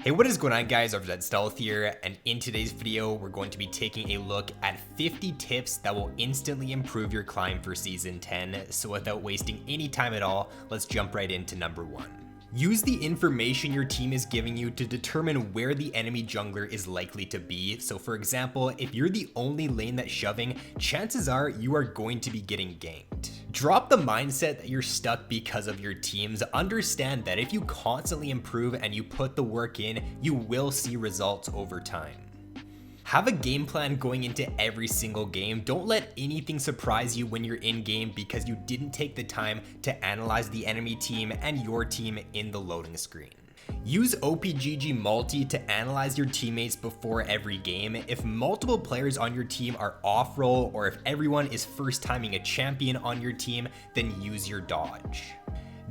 Hey, what is going on guys, RvzStealth here, and in today's video we're going to be taking a look at 50 tips that will instantly improve your climb for Season 10, so without wasting any time at all, let's jump right into number 1. Use the information your team is giving you to determine where the enemy jungler is likely to be. So for example, if you're the only lane that's shoving, chances are you are going to be getting ganked. Drop the mindset that you're stuck because of your teams. Understand that if you constantly improve and you put the work in, you will see results over time. Have a game plan going into every single game. Don't let anything surprise you when you're in game because you didn't take the time to analyze the enemy team and your team in the loading screen. Use OP.GGIMULTI to analyze your teammates before every game. If multiple players on your team are off role, or if everyone is first timing a champion on your team, then use your dodge.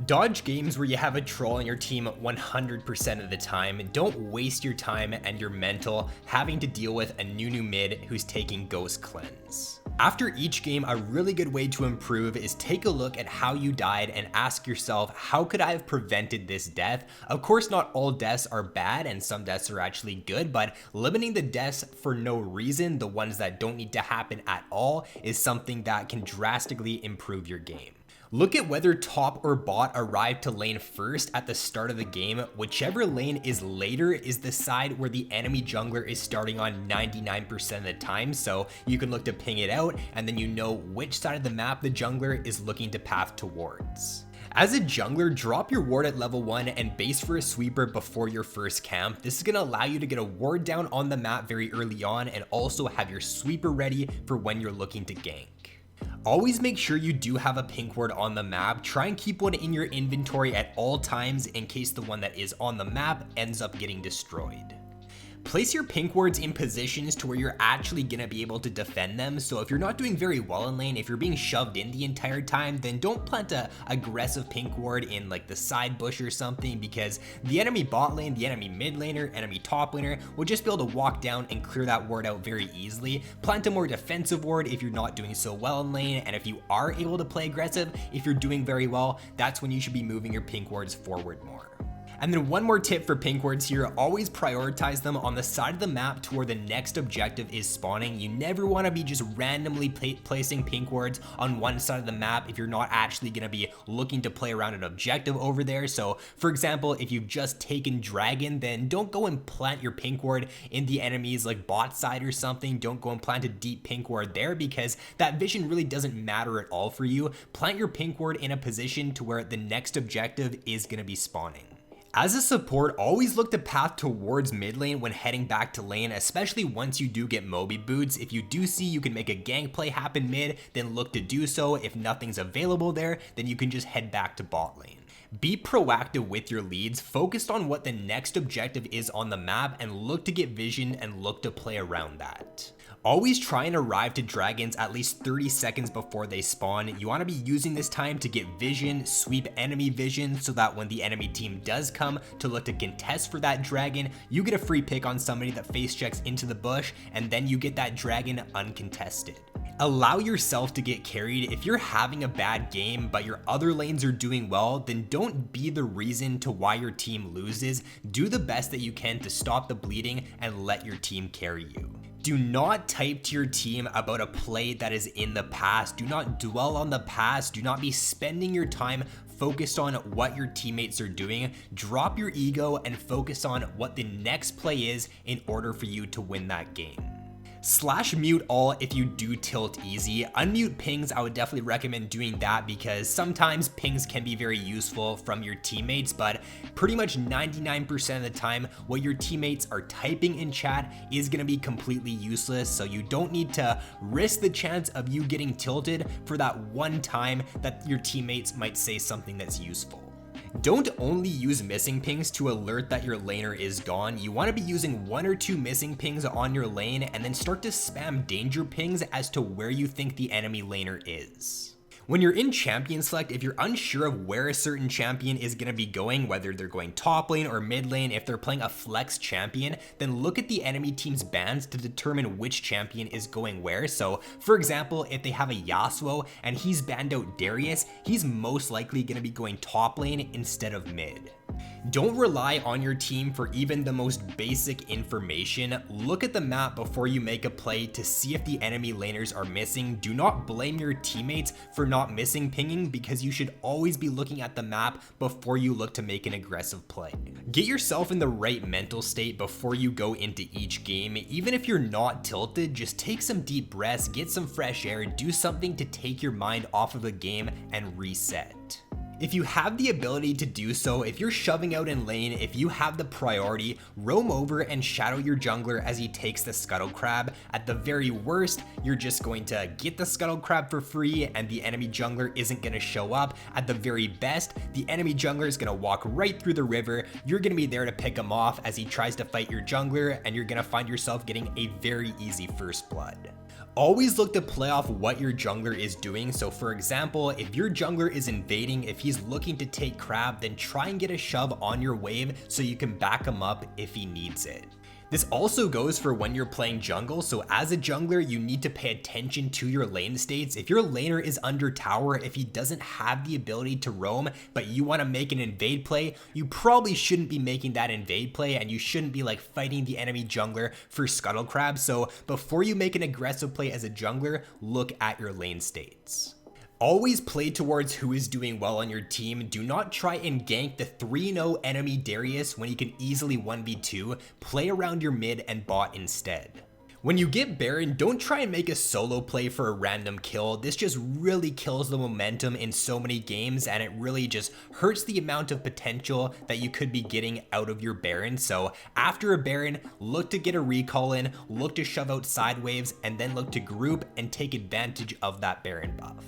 Dodge games where you have a troll on your team 100% of the time. Don't waste your time and your mental having to deal with a new mid who's taking Ghost Cleanse. After each game, a really good way to improve is take a look at how you died and ask yourself, how could I have prevented this death? Of course, not all deaths are bad and some deaths are actually good, but limiting the deaths for no reason, the ones that don't need to happen at all, is something that can drastically improve your game. Look at whether top or bot arrive to lane first at the start of the game. Whichever lane is later is the side where the enemy jungler is starting on 99% of the time, so you can look to ping it out and then you know which side of the map the jungler is looking to path towards. As a jungler, drop your ward at level 1 and base for a sweeper before your first camp. This is going to allow you to get a ward down on the map very early on and also have your sweeper ready for when you're looking to gank. Always make sure you do have a pink ward on the map. Try and keep one in your inventory at all times in case the one that is on the map ends up getting destroyed. Place your pink wards in positions to where you're actually gonna be able to defend them. So if you're not doing very well in lane, if you're being shoved in the entire time, then don't plant a aggressive pink ward in like the side bush or something, because the enemy bot lane, the enemy mid laner, enemy top laner will just be able to walk down and clear that ward out very easily. Plant a more defensive ward if you're not doing so well in lane, and if you are able to play aggressive, if you're doing very well, that's when you should be moving your pink wards forward more. And then one more tip for pink wards here, always prioritize them on the side of the map to where the next objective is spawning. You never want to be just randomly placing pink wards on one side of the map if you're not actually going to be looking to play around an objective over there. So for example, if you've just taken dragon, then don't go and plant your pink ward in the enemy's like bot side or something. Don't go and plant a deep pink ward there because that vision really doesn't matter at all for you. Plant your pink ward in a position to where the next objective is going to be spawning. As a support, always look to path towards mid lane when heading back to lane, especially once you do get Moby boots. If you do see you can make a gank play happen mid, then look to do so. If nothing's available there, then you can just head back to bot lane. Be proactive with your leads, focused on what the next objective is on the map, and look to get vision and look to play around that. Always try and arrive to dragons at least 30 seconds before they spawn. You want to be using this time to get vision, sweep enemy vision, so that when the enemy team does come to look to contest for that dragon, you get a free pick on somebody that face checks into the bush, and then you get that dragon uncontested. Allow yourself to get carried. If you're having a bad game but your other lanes are doing well, then don't be the reason to why your team loses. Do the best that you can to stop the bleeding and let your team carry you. Do not type to your team about a play that is in the past. Do not dwell on the past. Do not be spending your time focused on what your teammates are doing. Drop your ego and focus on what the next play is in order for you to win that game. /mute all if you do tilt easy. Unmute pings, I would definitely recommend doing that because sometimes pings can be very useful from your teammates, but pretty much 99% of the time what your teammates are typing in chat is going to be completely useless, so you don't need to risk the chance of you getting tilted for that one time that your teammates might say something that's useful. Don't only use missing pings to alert that your laner is gone. You want to be using 1 or 2 missing pings on your lane and then start to spam danger pings as to where you think the enemy laner is. When you're in champion select, if you're unsure of where a certain champion is going to be going, whether they're going top lane or mid lane, if they're playing a flex champion, then look at the enemy team's bans to determine which champion is going where. So for example, if they have a Yasuo and he's banned out Darius, he's most likely going to be going top lane instead of mid. Don't rely on your team for even the most basic information. Look at the map before you make a play to see if the enemy laners are missing. Do not blame your teammates for not missing pinging, because you should always be looking at the map before you look to make an aggressive play. Get yourself in the right mental state before you go into each game. Even if you're not tilted, just take some deep breaths, get some fresh air, do something to take your mind off of the game and reset. If you have the ability to do so, if you're shoving out in lane, if you have the priority, roam over and shadow your jungler as he takes the scuttle crab. At the very worst, you're just going to get the scuttle crab for free and the enemy jungler isn't going to show up. At the very best, the enemy jungler is going to walk right through the river. You're going to be there to pick him off as he tries to fight your jungler, and you're going to find yourself getting a very easy first blood. Always look to play off what your jungler is doing. So for example, if your jungler is invading, if he's looking to take crab, then try and get a shove on your wave so you can back him up if he needs it. This also goes for when you're playing jungle, so as a jungler, you need to pay attention to your lane states. If your laner is under tower, if he doesn't have the ability to roam, but you want to make an invade play, you probably shouldn't be making that invade play, and you shouldn't be like fighting the enemy jungler for scuttle crab. So before you make an aggressive play as a jungler, look at your lane states. Always play towards who is doing well on your team. Do not try and gank the 3-0 enemy Darius when you can easily 1v2. Play around your mid and bot instead. When you get Baron, don't try and make a solo play for a random kill. This just really kills the momentum in so many games, and it really just hurts the amount of potential that you could be getting out of your Baron. So after a Baron, look to get a recall in, look to shove out side waves, and then look to group and take advantage of that Baron buff.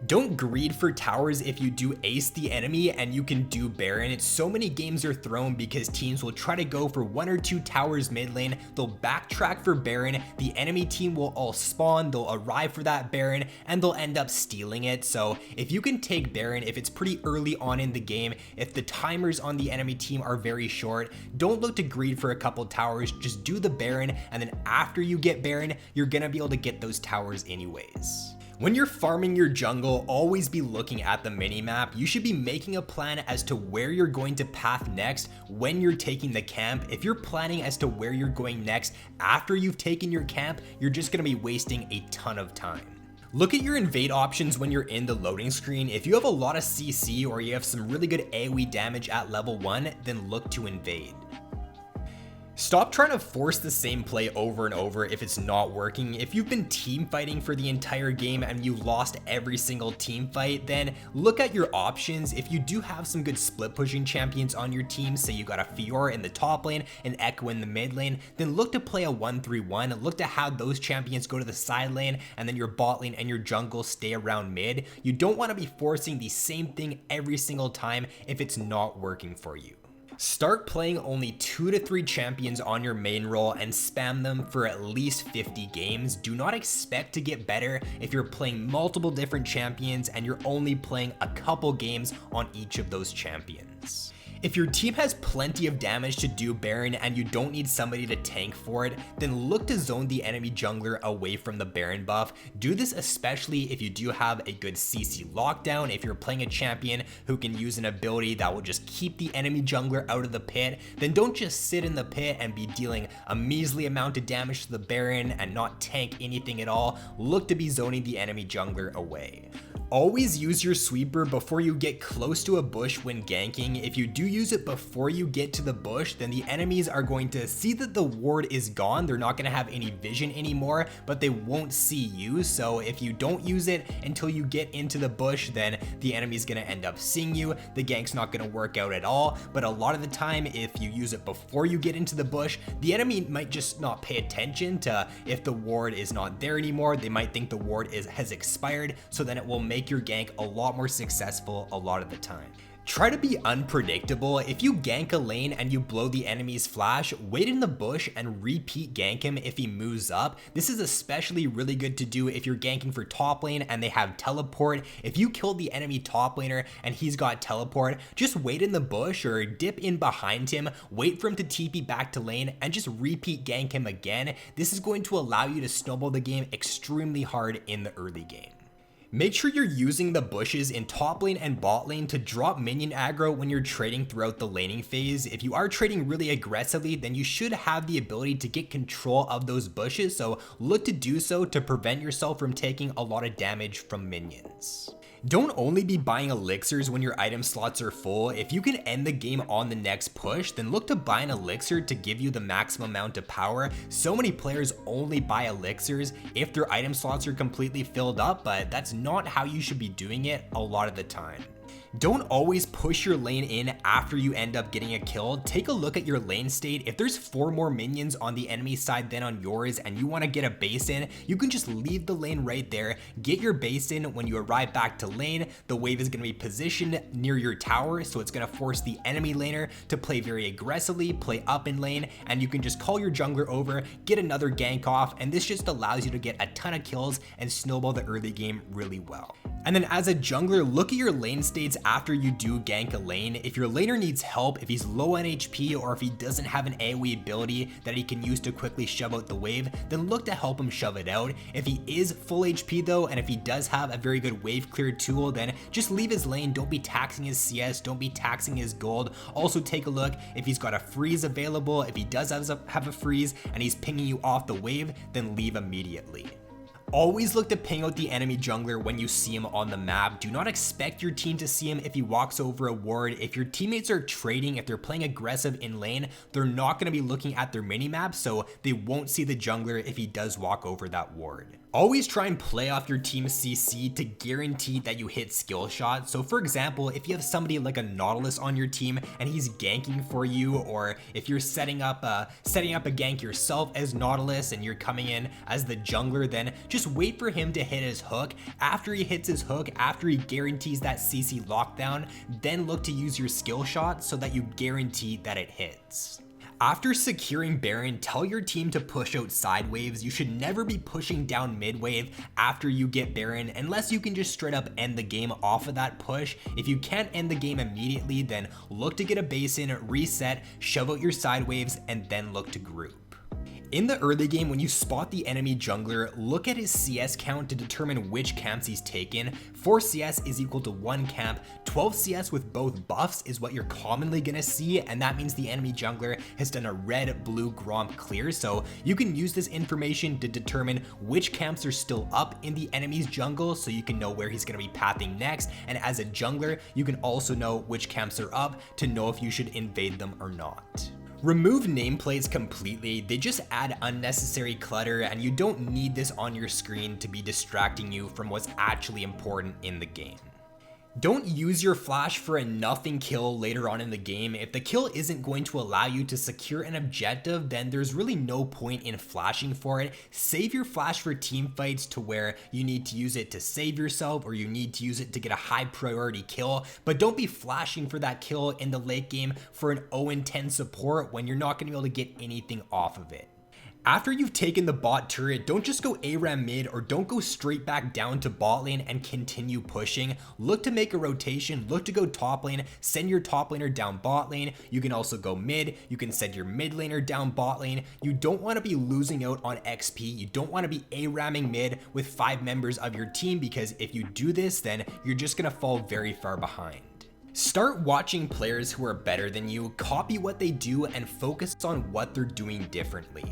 Don't greed for towers if you do ace the enemy and you can do Baron. So many games are thrown because teams will try to go for 1 or 2 towers mid lane, they'll backtrack for Baron, the enemy team will all spawn, they'll arrive for that Baron, and they'll end up stealing it. So if you can take Baron, if it's pretty early on in the game, if the timers on the enemy team are very short, don't look to greed for a couple towers, just do the Baron, and then after you get Baron, you're gonna be able to get those towers anyways. When you're farming your jungle, always be looking at the minimap. You should be making a plan as to where you're going to path next when you're taking the camp. If you're planning as to where you're going next after you've taken your camp, you're just going to be wasting a ton of time. Look at your invade options when you're in the loading screen. If you have a lot of CC or you have some really good AoE damage at level 1, then look to invade. Stop trying to force the same play over and over if it's not working. If you've been team fighting for the entire game and you lost every single team fight, then look at your options. If you do have some good split pushing champions on your team, say you got a Fiora in the top lane and Echo in the mid lane, then look to play a 1-3-1. Look to have those champions go to the side lane and then your bot lane and your jungle stay around mid. You don't want to be forcing the same thing every single time if it's not working for you. Start playing only 2 to 3 champions on your main role and spam them for at least 50 games. Do not expect to get better if you're playing multiple different champions and you're only playing a couple games on each of those champions. If your team has plenty of damage to do Baron and you don't need somebody to tank for it, then look to zone the enemy jungler away from the Baron buff. Do this especially if you do have a good CC lockdown. If you're playing a champion who can use an ability that will just keep the enemy jungler out of the pit, then don't just sit in the pit and be dealing a measly amount of damage to the Baron and not tank anything at all. Look to be zoning the enemy jungler away. Always use your sweeper before you get close to a bush when ganking. If you do use it before you get to the bush, then the enemies are going to see that the ward is gone. They're not going to have any vision anymore, but they won't see you. So if you don't use it until you get into the bush, then the enemy's going to end up seeing you. The gank's not going to work out at all. But a lot of the time, if you use it before you get into the bush, the enemy might just not pay attention to if the ward is not there anymore. They might think the ward has expired, so then it will make your gank a lot more successful a lot of the time. Try to be unpredictable. If you gank a lane and you blow the enemy's flash, wait in the bush and repeat gank him if he moves up. This is especially really good to do if you're ganking for top lane and they have teleport. If you kill the enemy top laner and he's got teleport, just wait in the bush or dip in behind him, wait for him to TP back to lane and just repeat gank him again. This is going to allow you to snowball the game extremely hard in the early game. Make sure you're using the bushes in top lane and bot lane to drop minion aggro when you're trading throughout the laning phase. If you are trading really aggressively, then you should have the ability to get control of those bushes, so look to do so to prevent yourself from taking a lot of damage from minions. Don't only be buying elixirs when your item slots are full. If you can end the game on the next push, then look to buy an elixir to give you the maximum amount of power. So many players only buy elixirs if their item slots are completely filled up, but that's not how you should be doing it a lot of the time. Don't always push your lane in after you end up getting a kill. Take a look at your lane state. If there's 4 more minions on the enemy side than on yours and you want to get a base in, you can just leave the lane right there, get your base in. When you arrive back to lane, the wave is going to be positioned near your tower, so it's going to force the enemy laner to play very aggressively, play up in lane, and you can just call your jungler over, get another gank off, and this just allows you to get a ton of kills and snowball the early game really well. And then as a jungler, look at your lane states after you do gank a lane. If your laner needs help, if he's low on HP, or if he doesn't have an AoE ability that he can use to quickly shove out the wave, then look to help him shove it out. If he is full HP though, and if he does have a very good wave clear tool, then just leave his lane. Don't be taxing his CS, don't be taxing his gold. Also take a look if he's got a freeze available. If he does have a freeze and he's pinging you off the wave, then leave immediately. Always look to ping out the enemy jungler when you see him on the map. Do not expect your team to see him if he walks over a ward. If your teammates are trading, if they're playing aggressive in lane, they're not going to be looking at their minimap, so they won't see the jungler if he does walk over that ward. Always try and play off your team's CC to guarantee that you hit skill shots. So for example, if you have somebody like a Nautilus on your team and he's ganking for you, or if you're setting up a gank yourself as Nautilus and you're coming in as the jungler, then just wait for him to hit his hook. After he hits his hook, after he guarantees that CC lockdown, then look to use your skill shot so that you guarantee that it hits. After securing Baron, tell your team to push out side waves. You should never be pushing down mid wave after you get Baron, unless you can just straight up end the game off of that push. If you can't end the game immediately, then look to get a base in, reset, shove out your side waves, and then look to group. In the early game, when you spot the enemy jungler, look at his CS count to determine which camps he's taken. 4 CS is equal to 1 camp. 12 CS with both buffs is what you're commonly gonna see, and that means the enemy jungler has done a red, blue Gromp clear, so you can use this information to determine which camps are still up in the enemy's jungle, so you can know where he's gonna be pathing next, and as a jungler, you can also know which camps are up to know if you should invade them or not. Remove nameplates completely. They just add unnecessary clutter, and you don't need this on your screen to be distracting you from what's actually important in the game. Don't use your flash for a nothing kill later on in the game. If the kill isn't going to allow you to secure an objective, then there's really no point in flashing for it. Save your flash for team fights to where you need to use it to save yourself, or you need to use it to get a high priority kill, but don't be flashing for that kill in the late game for an 0-10 support when you're not going to be able to get anything off of it. After you've taken the bot turret, don't just go ARAM mid, or don't go straight back down to bot lane and continue pushing. Look to make a rotation, look to go top lane, send your top laner down bot lane. You can also go mid, you can send your mid laner down bot lane. You don't want to be losing out on XP, you don't want to be ARAMing mid with 5 members of your team, because if you do this, then you're just going to fall very far behind. Start watching players who are better than you, copy what they do, and focus on what they're doing differently.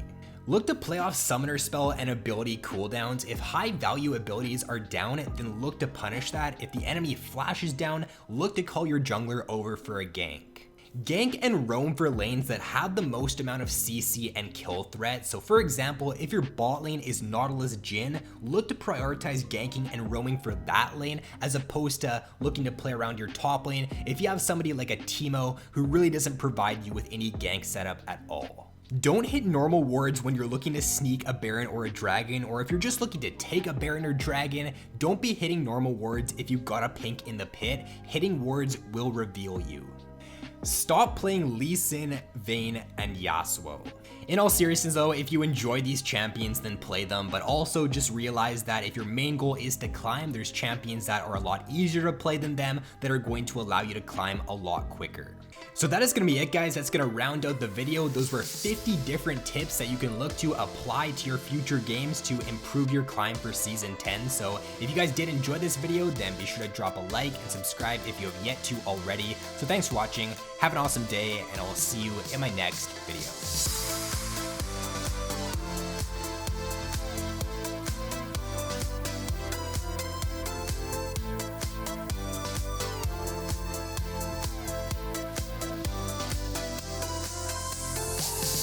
Look to play off summoner spell and ability cooldowns. If high value abilities are down, then look to punish that. If the enemy flashes down, look to call your jungler over for a gank. Gank and roam for lanes that have the most amount of CC and kill threat. So for example, if your bot lane is Nautilus Jhin, look to prioritize ganking and roaming for that lane, as opposed to looking to play around your top lane if you have somebody like a Teemo who really doesn't provide you with any gank setup at all. Don't hit normal wards when you're looking to sneak a Baron or a Dragon, or if you're just looking to take a Baron or Dragon. Don't be hitting normal wards if you got a pink in the pit. Hitting wards will reveal you. Stop playing Lee Sin, Vayne, and Yasuo. In all seriousness though, if you enjoy these champions, then play them, but also just realize that if your main goal is to climb, there's champions that are a lot easier to play than them that are going to allow you to climb a lot quicker. So that is going to be it, guys. That's going to round out the video. Those were 50 different tips that you can look to apply to your future games to improve your climb for Season 10. So if you guys did enjoy this video, then be sure to drop a like and subscribe if you have yet to already. So thanks for watching. Have an awesome day, and I'll see you in my next video.